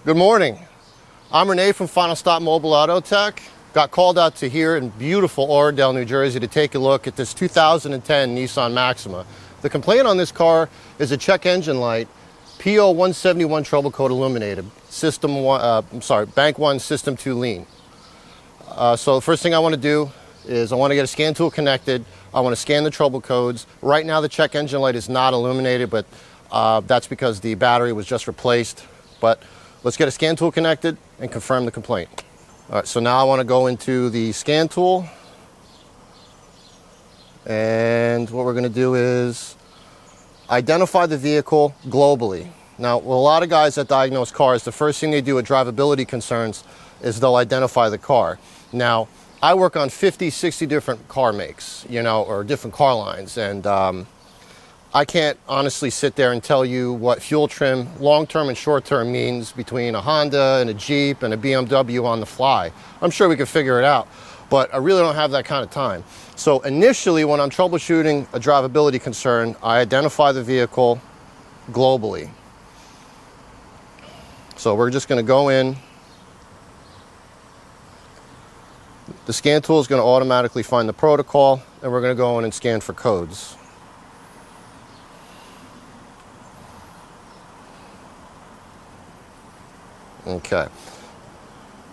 Good morning. I'm Renee from Final Stop Mobile Auto Tech. Got called out to here in beautiful Oradell, New Jersey to take a look at this 2010 Nissan Maxima. The complaint on this car is a check engine light, P0171 trouble code illuminated, bank 1, system 2 lean. So the first thing I want to do is I want to get a scan tool connected. I want to scan the trouble codes. Right now the check engine light is not illuminated, but that's because the battery was just replaced. But let's get a scan tool connected and confirm the complaint. All right, so now I want to go into the scan tool. And what we're going to do is identify the vehicle globally. Now, with a lot of guys that diagnose cars, the first thing they do with drivability concerns is they'll identify the car. Now, I work on 50, 60 different car makes, or different car lines. And I can't honestly sit there and tell you what fuel trim, long-term and short-term, means between a Honda and a Jeep and a BMW on the fly. I'm sure we could figure it out, but I really don't have that kind of time. So initially, when I'm troubleshooting a drivability concern, I identify the vehicle globally. So we're just going to go in. The scan tool is going to automatically find the protocol, and we're going to go in and scan for codes. Okay.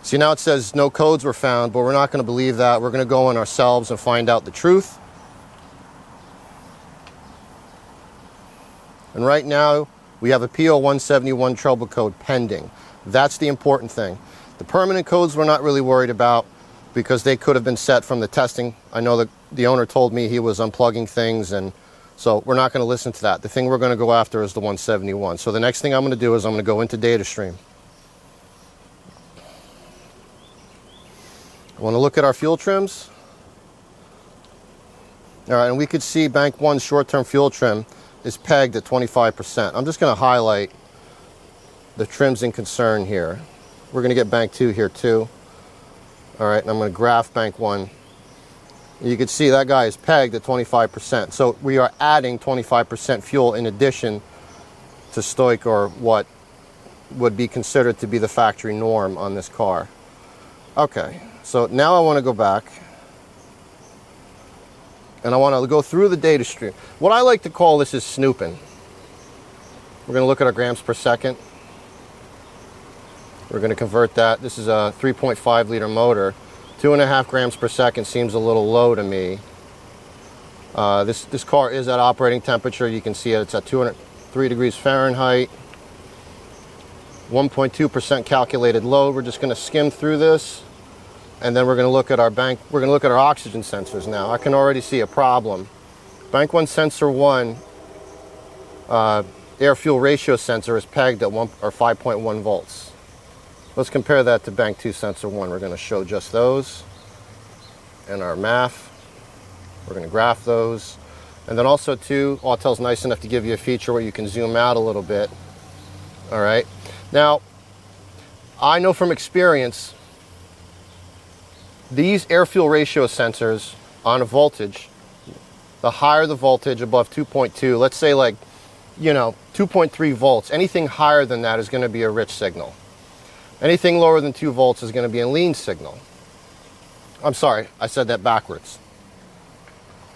See, now it says no codes were found, but we're not going to believe that. We're going to go in ourselves and find out the truth. And right now, we have a P0171 trouble code pending. That's the important thing. The permanent codes we're not really worried about because they could have been set from the testing. I know that the owner told me he was unplugging things, and so we're not going to listen to that. The thing we're going to go after is the 171. So the next thing I'm going to do is I'm going to go into data stream. I want to look at our fuel trims. All right, and we could see bank 1's short-term fuel trim is pegged at 25%. I'm just going to highlight the trims in concern here. We're going to get bank 2 here too. All right, and I'm going to graph bank 1. You can see that guy is pegged at 25%. So we are adding 25% fuel in addition to stoich, or what would be considered to be the factory norm on this car. Okay. So now I want to go back and I want to go through the data stream. What I like to call this is snooping. We're going to look at our grams per second. We're going to convert that. This is a 3.5 liter motor. 2.5 grams per second seems a little low to me. This car is at operating temperature. You can see it. It's at 203 degrees Fahrenheit. 1.2% calculated load. We're just going to skim through this. And then we're going to look at our we're going to look at our oxygen sensors now. I can already see a problem. Bank 1 sensor 1 air fuel ratio sensor is pegged at 5.1 volts. Let's compare that to bank 2 sensor 1. We're going to show just those and our MAF. We're going to graph those. And then also too, Autel's nice enough to give you a feature where you can zoom out a little bit. All right. Now, I know from experience, these air fuel ratio sensors on a voltage, the higher the voltage above 2.2, let's say 2.3 volts, anything higher than that is going to be a rich signal. Anything lower than 2 volts is going to be a lean signal. I'm sorry, I said that backwards.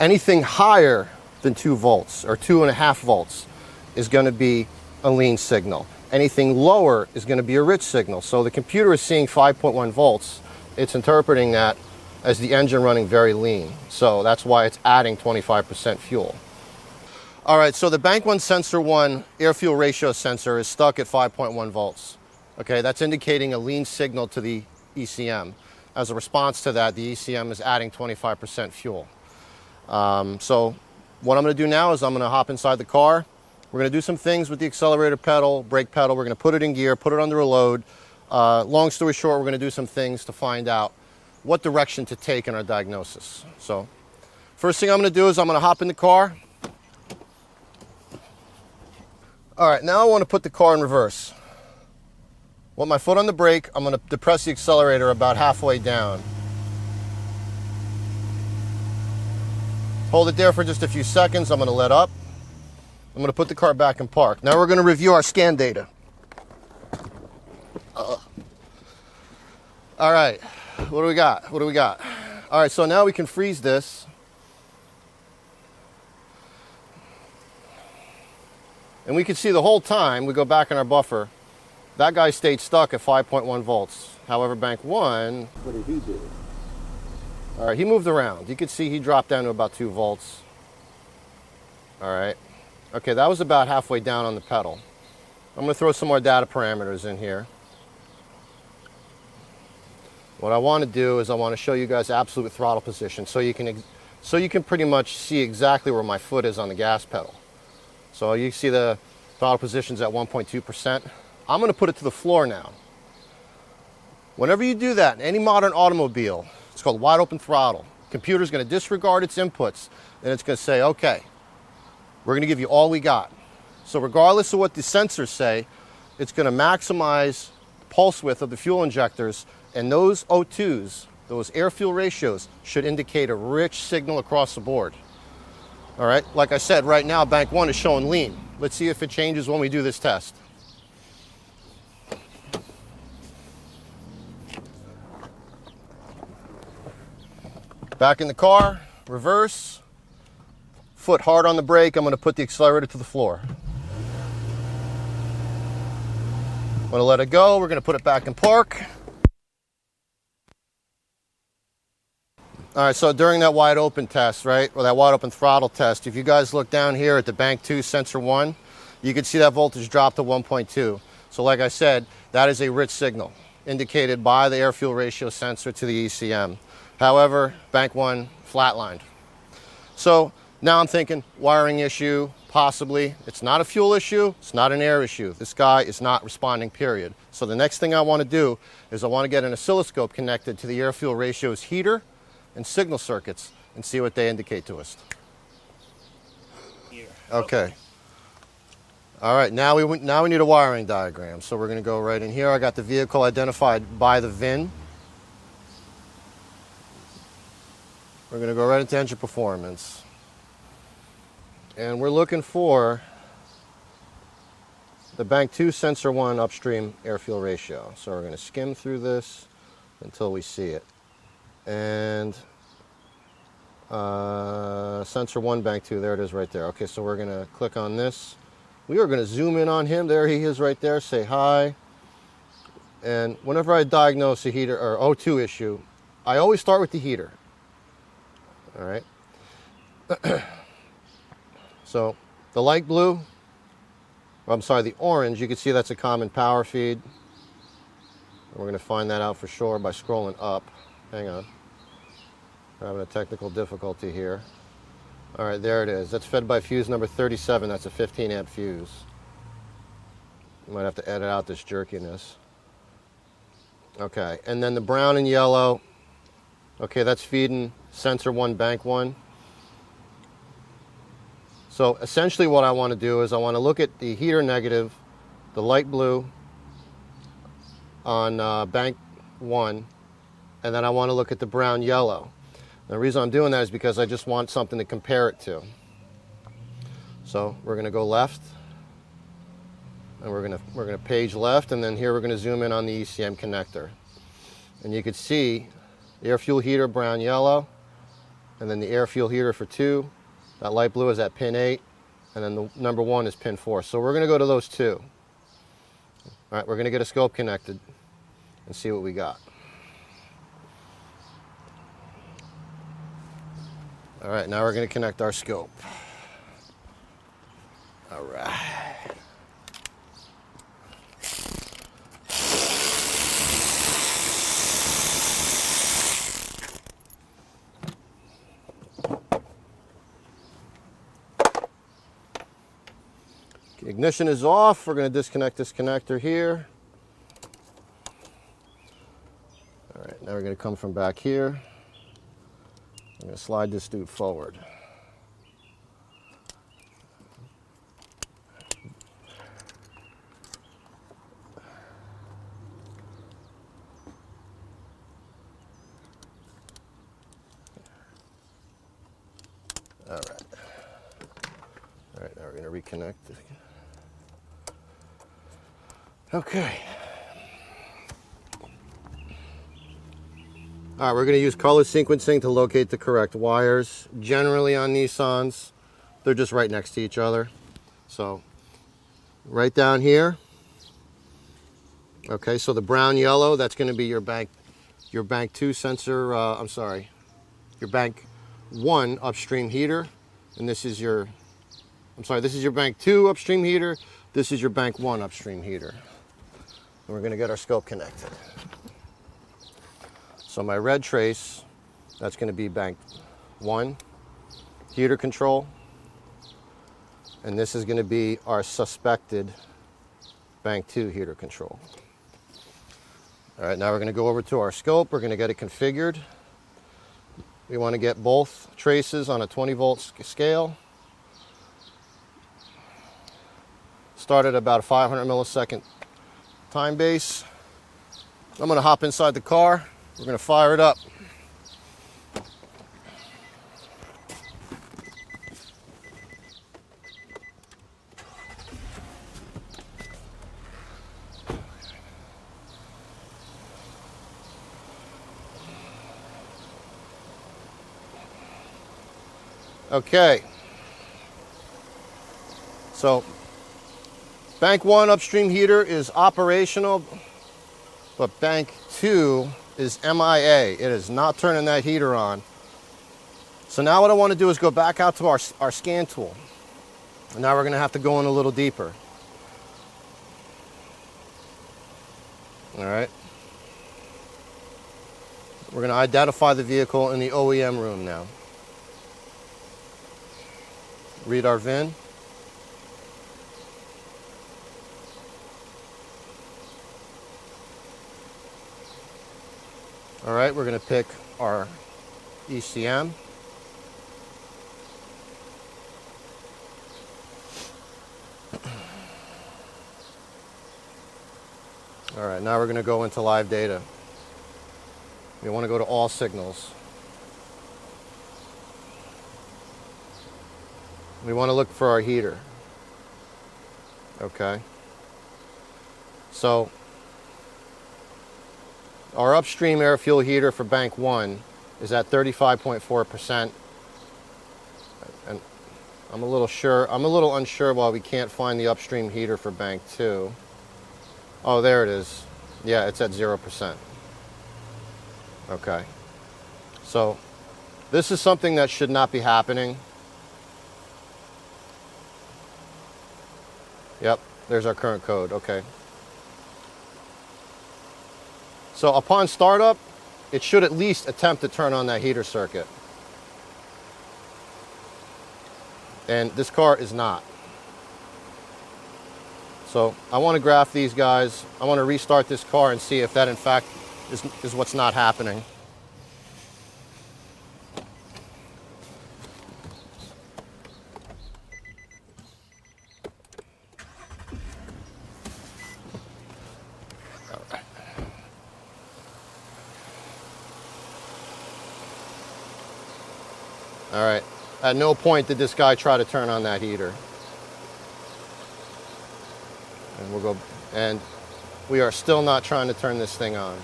Anything higher than 2 volts or 2.5 volts is going to be a lean signal. Anything lower is going to be a rich signal. So the computer is seeing 5.1 volts. It's interpreting that as the engine running very lean. So that's why it's adding 25% fuel. All right, so the bank 1 sensor 1 air fuel ratio sensor is stuck at 5.1 volts. Okay, that's indicating a lean signal to the ECM. As a response to that, the ECM is adding 25% fuel. So what I'm going to do now is I'm going to hop inside the car. We're going to do some things with the accelerator pedal, brake pedal. We're going to put it in gear, put it under a load. Long story short, we're going to do some things to find out what direction to take in our diagnosis. So first thing I'm going to do is I'm going to hop in the car. All right, now I want to put the car in reverse. With my foot on the brake, I'm going to depress the accelerator about halfway down. Hold it there for just a few seconds. I'm going to let up. I'm going to put the car back in park. Now we're going to review our scan data. All right, what do we got? What do we got? All right, so now we can freeze this. And we can see the whole time, we go back in our buffer, that guy stayed stuck at 5.1 volts. However, bank 1, what did he do? All right, he moved around. You can see he dropped down to about 2 volts. All right. Okay, that was about halfway down on the pedal. I'm going to throw some more data parameters in here. What I want to do is I want to show you guys absolute throttle position so you can pretty much see exactly where my foot is on the gas pedal. So you see the throttle position's at 1.2%. I'm going to put it to the floor now. Whenever you do that in any modern automobile, it's called wide open throttle. Computer's going to disregard its inputs and it's going to say, okay, we're going to give you all we got. So regardless of what the sensors say, it's going to maximize pulse width of the fuel injectors, and those O2s, those air-fuel ratios, should indicate a rich signal across the board. All right, like I said, right now bank 1 is showing lean. Let's see if it changes when we do this test. Back in the car, reverse, foot hard on the brake. I'm going to put the accelerator to the floor. I'm going to let it go. We're going to put it back in park. All right, so during that wide open test, right, or that wide open throttle test, if you guys look down here at the bank 2 sensor 1, you can see that voltage drop to 1.2. So like I said, that is a rich signal indicated by the air fuel ratio sensor to the ECM. However, bank 1 flatlined. So now I'm thinking wiring issue, possibly. It's not a fuel issue, it's not an air issue. This guy is not responding, period. So the next thing I want to do is I want to get an oscilloscope connected to the air fuel ratios heater and signal circuits and see what they indicate to us. Here. Okay. All right, now we need a wiring diagram. So we're going to go right in here. I got the vehicle identified by the VIN. We're going to go right into engine performance. And we're looking for the bank 2 sensor 1 upstream air fuel ratio. So we're going to skim through this until we see it. And sensor 1 bank 2, there it is right there. Okay, so we're going to click on this. We are going to zoom in on him. There he is right there. Say hi. And whenever I diagnose a heater or O2 issue, I always start with the heater. All right. So the light blue, or I'm sorry, the orange, you can see that's a common power feed. We're going to find that out for sure by scrolling up. Hang on. We're having a technical difficulty here. All right, there it is. That's fed by fuse number 37. That's a 15 amp fuse. You might have to edit out this jerkiness. Okay, and then the brown and yellow. Okay, that's feeding sensor 1, bank 1. So essentially what I want to do is I want to look at the heater negative, the light blue on bank 1, and then I want to look at the brown yellow. And the reason I'm doing that is because I just want something to compare it to. So we're going to go left, and we're going to page left, and then here we're going to zoom in on the ECM connector. And you can see the air fuel heater brown yellow, and then the air fuel heater for 2. That light blue is at pin 8, and then the number 1 is pin 4. So we're going to go to those 2. All right, we're going to get a scope connected and see what we got. All right, now we're going to connect our scope. All right. Ignition is off. We're going to disconnect this connector here. All right, now we're going to come from back here. I'm going to slide this dude forward. All right. All right, now we're going to reconnect. Okay. All right, we're going to use color sequencing to locate the correct wires. Generally on Nissans, they're just right next to each other. So right down here. Okay, so the brown yellow, that's going to be your bank 2 sensor, your bank 1 upstream heater. And this is your bank 2 upstream heater. This is your bank 1 upstream heater. And we're going to get our scope connected. So my red trace, that's going to be bank 1 heater control. And this is going to be our suspected bank 2 heater control. All right, now we're going to go over to our scope. We're going to get it configured. We want to get both traces on a 20 volt scale. Start at about a 500 millisecond time base. I'm going to hop inside the car. We're going to fire it up. Okay. So bank 1 upstream heater is operational, but bank 2 is MIA. It is not turning that heater on. So now what I want to do is go back out to our scan tool. And now we're going to have to go in a little deeper. All right. We're going to identify the vehicle in the OEM room now. Read our VIN. All right, we're going to pick our ECM. All right, now we're going to go into live data. We want to go to all signals. We want to look for our heater. Okay. So our upstream air fuel heater for bank 1 is at 35.4%. And I'm a little unsure why we can't find the upstream heater for bank 2. Oh, there it is. Yeah, it's at 0%. Okay. So this is something that should not be happening. Yep, there's our current code. Okay. So upon startup, it should at least attempt to turn on that heater circuit. And this car is not. So I want to graph these guys. I want to restart this car and see if that in fact is what's not happening. All right. At no point did this guy try to turn on that heater. And we'll go, and we are still not trying to turn this thing on.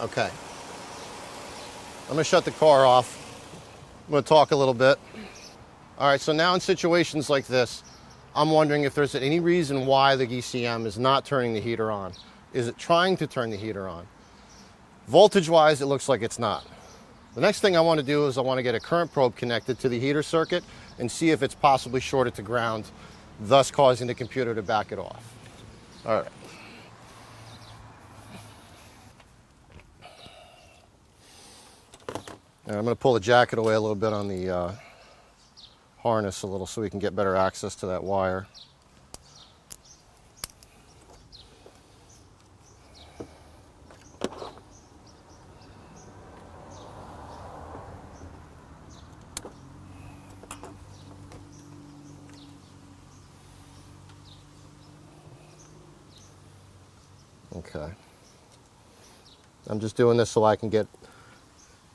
Okay. I'm gonna shut the car off. I'm gonna talk a little bit. All right, so now in situations like this, I'm wondering if there's any reason why the ECM is not turning the heater on. Is it trying to turn the heater on? Voltage-wise, it looks like it's not. The next thing I want to do is I want to get a current probe connected to the heater circuit and see if it's possibly shorted to ground, thus causing the computer to back it off. All right. And I'm going to pull the jacket away a little bit on the harness a little so we can get better access to that wire. Okay. I'm just doing this so I can get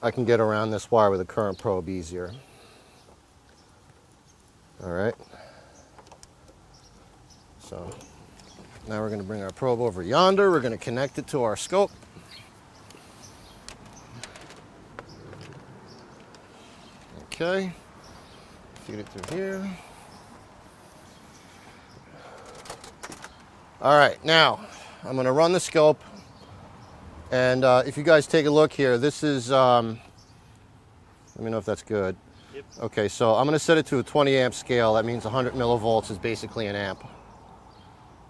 around this wire with a current probe easier. All right. So now we're going to bring our probe over yonder. We're going to connect it to our scope. okay. Feed it through here. All right, now I'm going to run the scope, and if you guys take a look here, this is, let me know if that's good. Yep. Okay, so I'm going to set it to a 20 amp scale. That means 100 millivolts is basically an amp.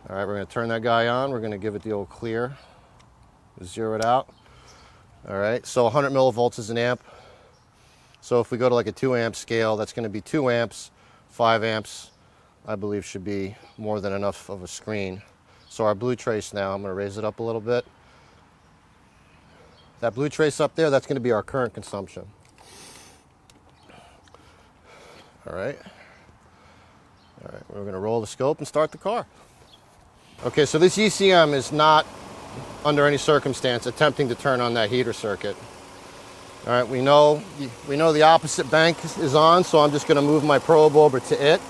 All right, we're going to turn that guy on. We're going to give it the old clear, zero it out. All right, so 100 millivolts is an amp. So if we go to like a 2 amp scale, that's going to be 2 amps, 5 amps, I believe should be more than enough of a screen. So our blue trace now, I'm going to raise it up a little bit. That blue trace up there, that's going to be our current consumption. All right. All right, we're going to roll the scope and start the car. Okay, so this ECM is not, under any circumstance, attempting to turn on that heater circuit. All right, we know the opposite bank is on, so I'm just going to move my probe over to it.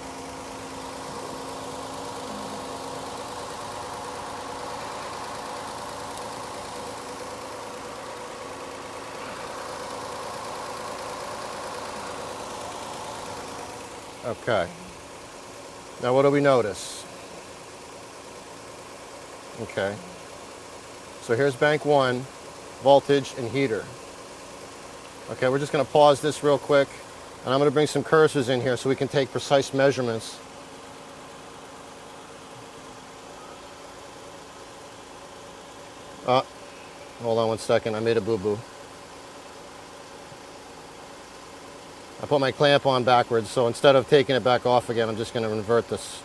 Okay. Now what do we notice? Okay. So here's bank 1, voltage and heater. Okay, we're just going to pause this real quick, and I'm going to bring some cursors in here so we can take precise measurements. Hold on one second, I made a boo-boo. I put my clamp on backwards, so instead of taking it back off again, I'm just going to invert this.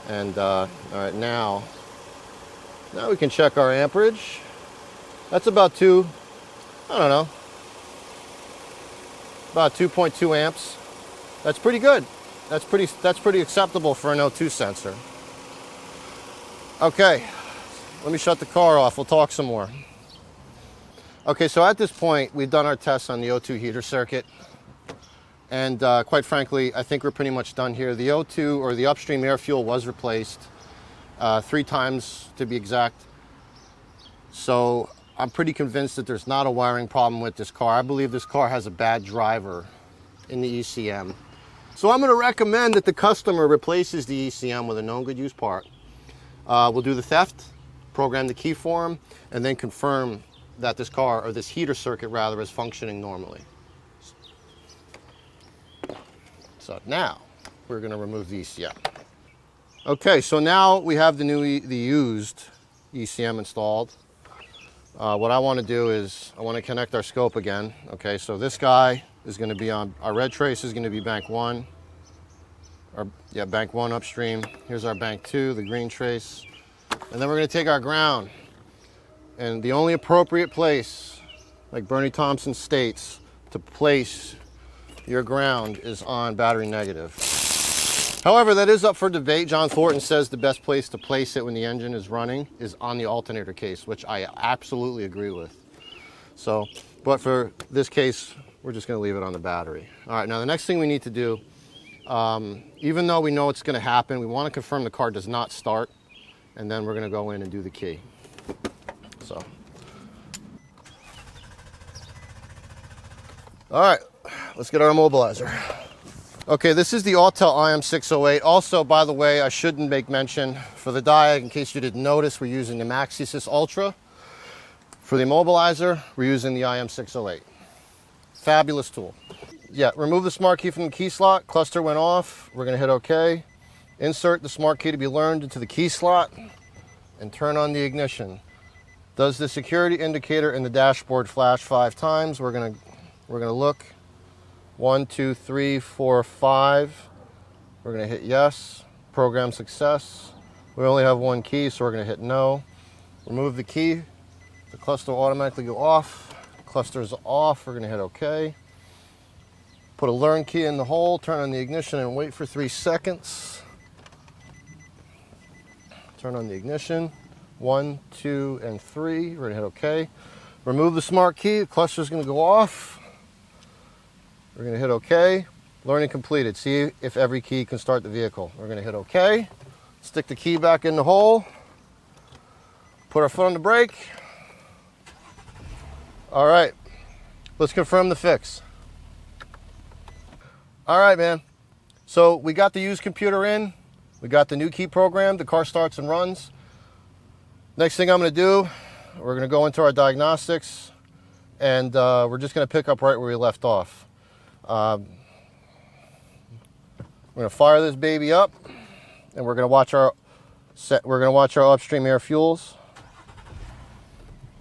And all right, now we can check our amperage. That's about about 2.2 amps. That's pretty good. That's pretty acceptable for an O2 sensor. Okay, let me shut the car off. We'll talk some more. Okay, so at this point, we've done our tests on the O2 heater circuit. And quite frankly, I think we're pretty much done here. The O2, or the upstream air fuel, was replaced 3 times to be exact. So I'm pretty convinced that there's not a wiring problem with this car. I believe this car has a bad driver in the ECM. So I'm going to recommend that the customer replaces the ECM with a known good use part. We'll do the theft, program the key for him, and then confirm that this car, or this heater circuit rather, is functioning normally. So now we're going to remove the ECM. Okay, so now we have the used ECM installed. What I want to do is I want to connect our scope again. Okay, so this guy is going to be on, our red trace is going to be bank 1. Bank 1 upstream. Here's our bank 2, the green trace. And then we're going to take our ground. And the only appropriate place, like Bernie Thompson states, to place your ground is on battery negative. However, that is up for debate. John Thornton says the best place to place it when the engine is running is on the alternator case, which I absolutely agree with. So, but for this case, we're just going to leave it on the battery. All right, now the next thing we need to do, even though we know it's going to happen, we want to confirm the car does not start, and then we're going to go in and do the key. So, all right, let's get our immobilizer. Okay, this is the Autel IM608. Also, by the way, I shouldn't make mention, for the diag, in case you didn't notice, we're using the Maxima Ultra. For the immobilizer, we're using the IM608. Fabulous tool. Yeah, remove the smart key from the key slot. Cluster went off. We're going to hit OK. Insert the smart key to be learned into the key slot and turn on the ignition. Does the security indicator in the dashboard flash 5 times? We're going to look. 1, 2, 3, 4, 5. We're going to hit yes. Program success. We only have 1 key, so we're going to hit no. Remove the key. The cluster will automatically go off. Cluster is off. We're going to hit OK. Put a learn key in the hole. Turn on the ignition and wait for 3 seconds. Turn on the ignition. 1, 2, and 3. We're going to hit OK. Remove the smart key. The cluster is going to go off. We're going to hit OK. Learning completed. See if every key can start the vehicle. We're going to hit OK. Stick the key back in the hole. Put our foot on the brake. All right. Let's confirm the fix. All right, man. So we got the used computer in. We got the new key program. The car starts and runs. Next thing I'm going to do, we're going to go into our diagnostics, and we're just going to pick up right where we left off. We're going to fire this baby up, and we're going to watch our upstream air fuels.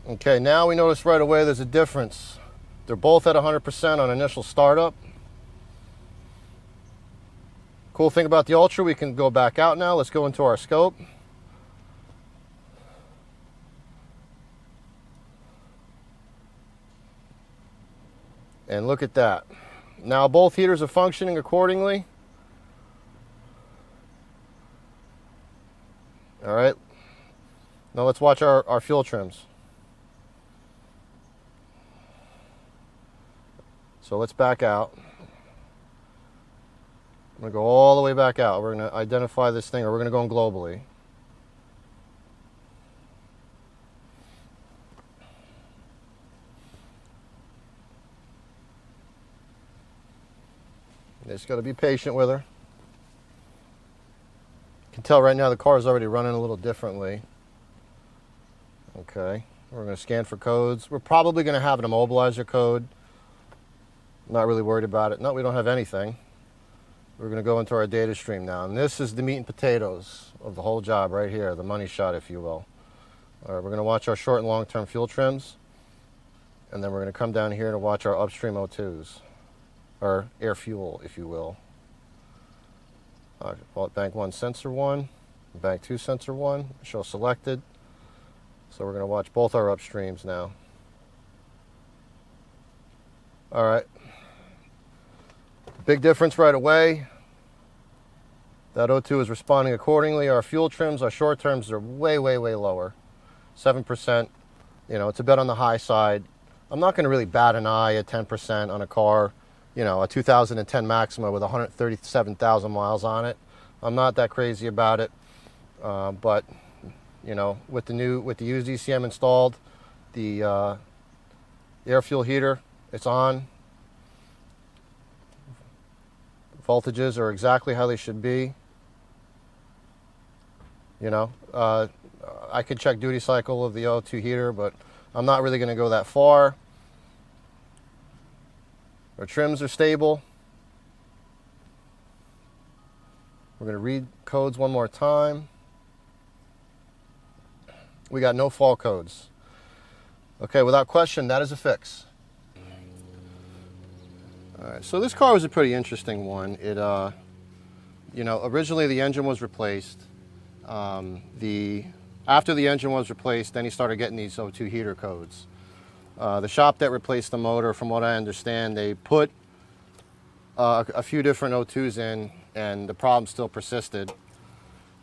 Okay, now we notice right away there's a difference. They're both at 100% on initial startup. Cool thing about the Ultra, we can go back out now. Let's go into our scope. And look at that. Now both heaters are functioning accordingly. All right. Now let's watch our fuel trims. So let's back out. I'm going to go all the way back out. We're going to identify this thing, or we're going to go in globally. You just got to be patient with her. You can tell right now the car is already running a little differently. Okay, we're going to scan for codes. We're probably going to have an immobilizer code. Not really worried about it. No, we don't have anything. We're going to go into our data stream now. And this is the meat and potatoes of the whole job right here, the money shot, if you will. All right, we're going to watch our short and long-term fuel trims. And then we're going to come down here to watch our upstream O2s, or air fuel, if you will. All right, call it bank 1, sensor 1, bank 2, sensor 1, show selected. So we're going to watch both our upstreams now. All right. Big difference right away. That O2 is responding accordingly. Our fuel trims, our short terms are way, way, way lower. 7%, you know, it's a bit on the high side. I'm not going to really bat an eye at 10% on a car, you know, a 2010 Maxima with 137,000 miles on it. I'm not that crazy about it. But, you know, with the used ECM installed, the air fuel heater, it's on. Voltages are exactly how they should be. You know, I could check duty cycle of the O2 heater, but I'm not really going to go that far. Our trims are stable. We're going to read codes one more time. We got no fault codes. Okay, without question, that is a fix. All right, so this car was a pretty interesting one. It, you know, originally the engine was replaced. After the engine was replaced, then he started getting these O2 heater codes. The shop that replaced the motor, from what I understand, they put a few different O2s in, and the problem still persisted.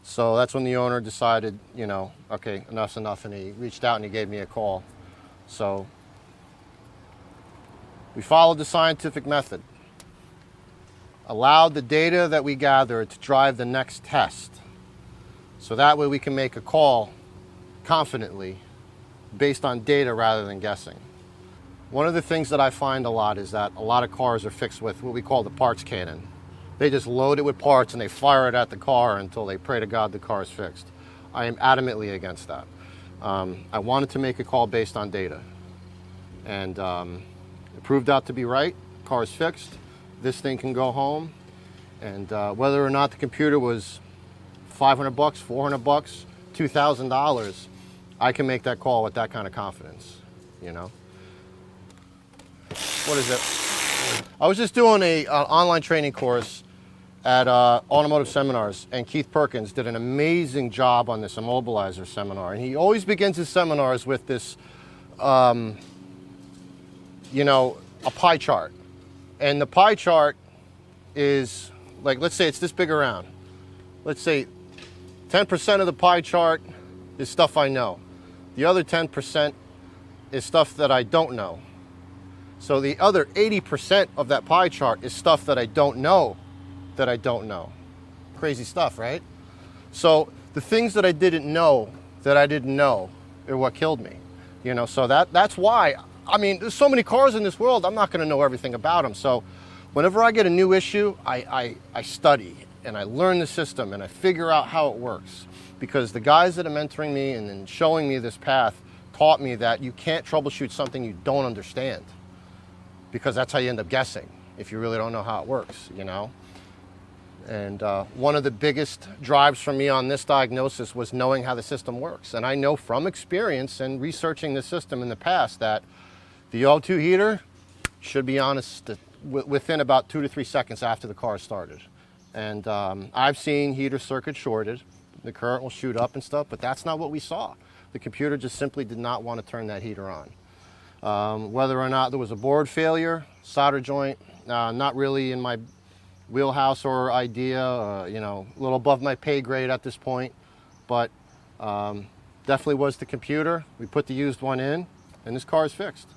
So that's when the owner decided, you know, okay, enough's enough, and he reached out and he gave me a call. So we followed the scientific method, allowed the data that we gathered to drive the next test. So that way we can make a call confidently based on data rather than guessing. One of the things that I find a lot is that a lot of cars are fixed with what we call the parts cannon. They just load it with parts and they fire it at the car until they pray to God the car is fixed. I am adamantly against that. I wanted to make a call based on data. And it proved out to be right. Car is fixed. This thing can go home. And whether or not the computer was $500, $400, $2,000, I can make that call with that kind of confidence, you know. What is it? I was just doing an online training course at Automotive Seminars, and Keith Perkins did an amazing job on this immobilizer seminar. And he always begins his seminars with this, you know, a pie chart. And the pie chart is, like, let's say it's this big around. Let's say 10% of the pie chart is stuff I know. The other 10% is stuff that I don't know. So the other 80% of that pie chart is stuff that I don't know that I don't know. Crazy stuff, right? So the things that I didn't know are what killed me. You know, so that's why, I mean, there's so many cars in this world, I'm not going to know everything about them. So Whenever I get a new issue, I study and I learn the system and I figure out how it works, because the guys that are mentoring me and then showing me this path taught me that you can't troubleshoot something you don't understand, because that's how you end up guessing if you really don't know how it works, you know. And one of the biggest drives for me on this diagnosis was knowing how the system works. And I know from experience and researching the system in the past that the O2 heater should be honest within about 2 to 3 seconds after the car started. And I've seen heater circuit shorted, the current will shoot up and stuff, but that's not what we saw. The computer just simply did not want to turn that heater on. Whether or not there was a board failure, solder joint, not really in my wheelhouse or idea, you know, a little above my pay grade at this point, but definitely was the computer. We put the used one in, and this car is fixed.